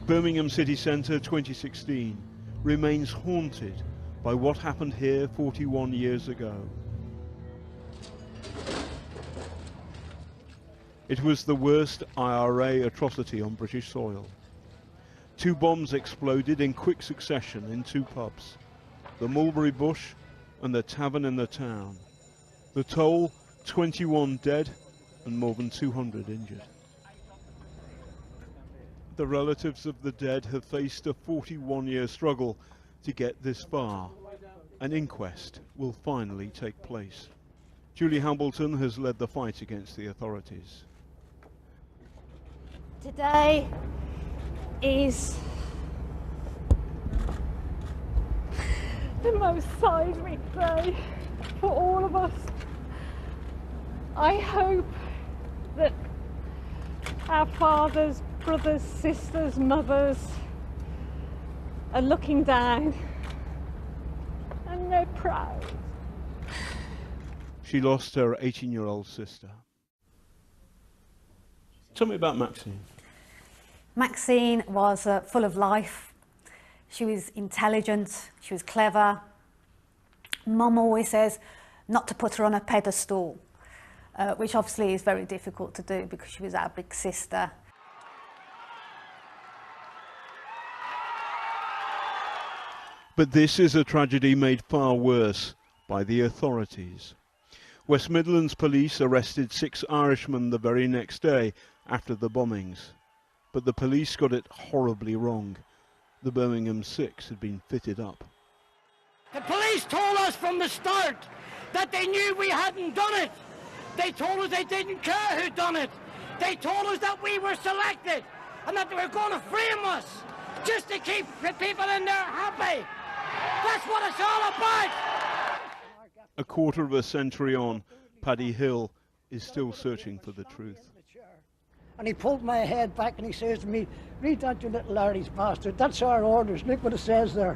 Birmingham city centre 2016 remains haunted by what happened here 41 years ago. It was the worst IRA atrocity on British soil. 2 bombs exploded in quick succession in 2 pubs, the Mulberry Bush and the Tavern in the Town. The toll, 21 dead and more than 200 injured. The relatives of the dead have faced a 41-year struggle to get this far. An inquest will finally take place. Julie Hambleton has led the fight against the authorities. Today is the most seismic day for all of us. I hope that our fathers, brothers, sisters, mothers are looking down and they're proud. She lost her 18-year-old sister. Tell me about Maxine. Maxine was full of life. She was intelligent, she was clever. Mum always says not to put her on a pedestal, which obviously is very difficult to do because she was our big sister. But this is a tragedy made far worse by the authorities. West Midlands police arrested 6 Irishmen the very next day after the bombings. But the police got it horribly wrong. The Birmingham 6 had been fitted up. The police told us from the start that they knew we hadn't done it. They told us they didn't care who done it. They told us that we were selected and that they were going to frame us just to keep the people in there happy. That's what it's all about. A quarter of a century on, Paddy Hill is still searching for the truth. And he pulled my head back and he says to me, "Read that, you little Larry's bastard. That's our orders. Look what it says there."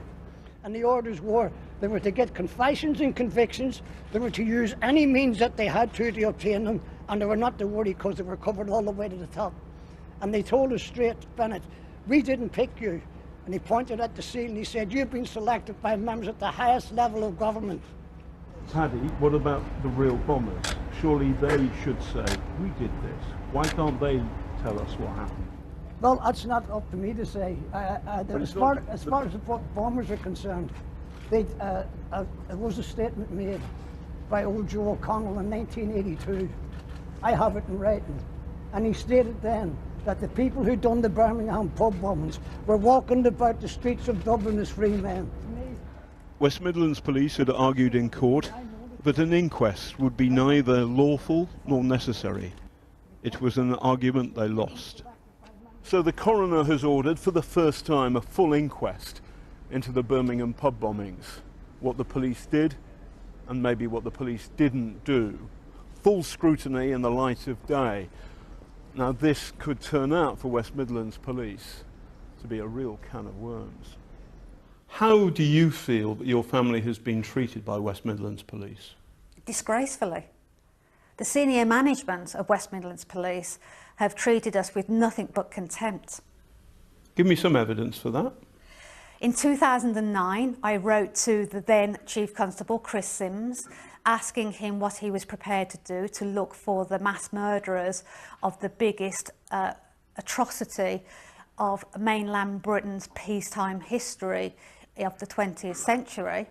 And the orders were, they were to get confessions and convictions. They were to use any means that they had to obtain them. And they were not to worry because they were covered all the way to the top. And they told us straight, "Bennett, we didn't pick you." And he pointed at the seal and he said, "You've been selected by members at the highest level of government." Paddy, what about the real bombers? Surely they should say, "We did this." Why can't they tell us what happened? Well, that's not up to me to say. As far as the bombers are concerned, it was a statement made by old Joe O'Connell in 1982. I have it in writing. And he stated then that the people who done the Birmingham pub bombings were walking about the streets of Dublin as free men. West Midlands police had argued in court that an inquest would be neither lawful nor necessary. It was an argument they lost. So the coroner has ordered for the first time a full inquest into the Birmingham pub bombings. What the police did and maybe what the police didn't do. Full scrutiny in the light of day. Now this could turn out for West Midlands police to be a real can of worms. How do you feel that your family has been treated by West Midlands police? Disgracefully. The senior management of West Midlands Police have treated us with nothing but contempt. Give me some evidence for that. In 2009, I wrote to the then Chief Constable, Chris Sims, asking him what he was prepared to do to look for the mass murderers of the biggest atrocity of mainland Britain's peacetime history of the 20th century.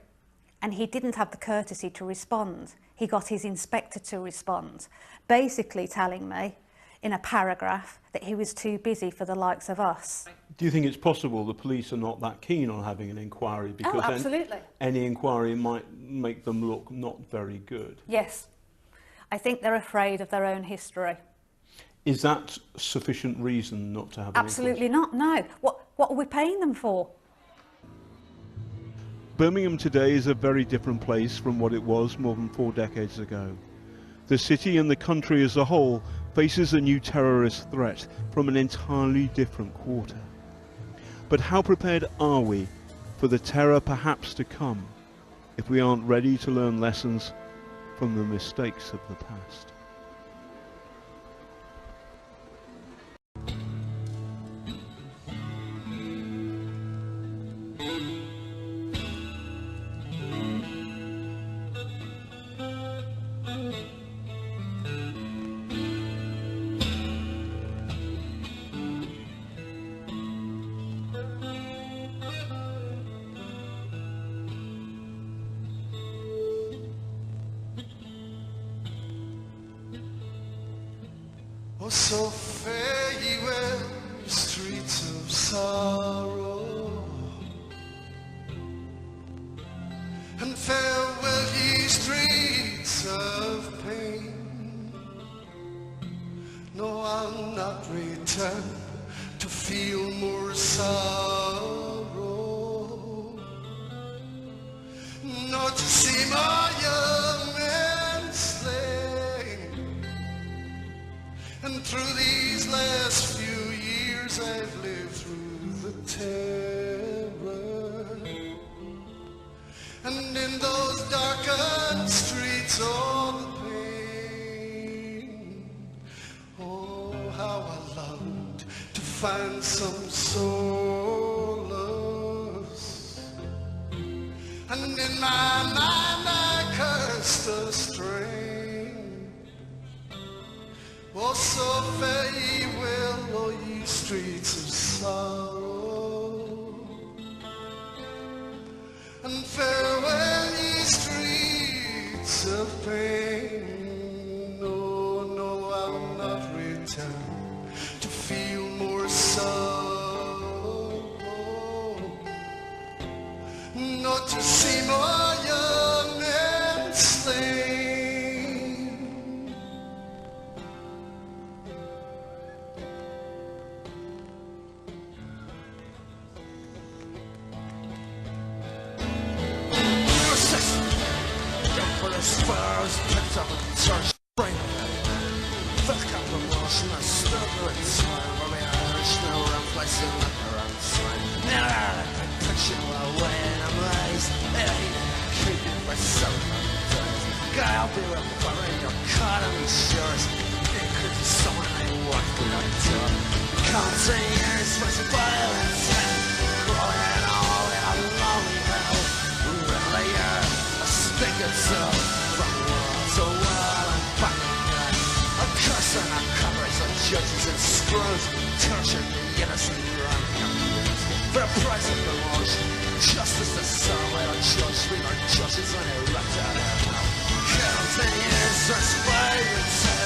And he didn't have the courtesy to respond. He got his inspector to respond, basically telling me in a paragraph that he was too busy for the likes of us. Do you think it's possible the police are not that keen on having an inquiry because absolutely. Any inquiry might make them look not very good? Yes. I think they're afraid of their own history. Is that sufficient reason not to have an Absolutely not, no. What are we paying them for? Birmingham today is a very different place from what it was more than 4 decades ago. The city and the country as a whole faces a new terrorist threat from an entirely different quarter. But how prepared are we for the terror perhaps to come if we aren't ready to learn lessons from the mistakes of the past? Oh, so farewell, streets of sorrow, and farewell, ye streets of pain. No, I'll not return to feel more sorrow, nor to see my young men slain. And through these last few years I've lived through the terror, and in those darkened streets all the pain. Oh, how I longed to find some solace, and in my mind I cursed the strain. Oh, so farewell, oh, ye streets of sorrow, and farewell, ye streets of pain. No, no, I'll not return to feel more sorrow, not to see more young men slain. Spurs picked up and church spring. Fuck up emotion, I stood the time where we Irish now around placing like around time. Now I picture away in a maze. I keep it myself on days. God, I'll be with wearing your economy shirts. It could be someone I walk without door. Counting years for violence, growing all in a lonely hell. Later, a spigot from wall to wall and back again. A curse and a covers of judges and screws, tortured the innocent right communities for the price of promotion. Justice is somewhere a judge, we are judges on a left out of hell. Counting years, that's why we tell.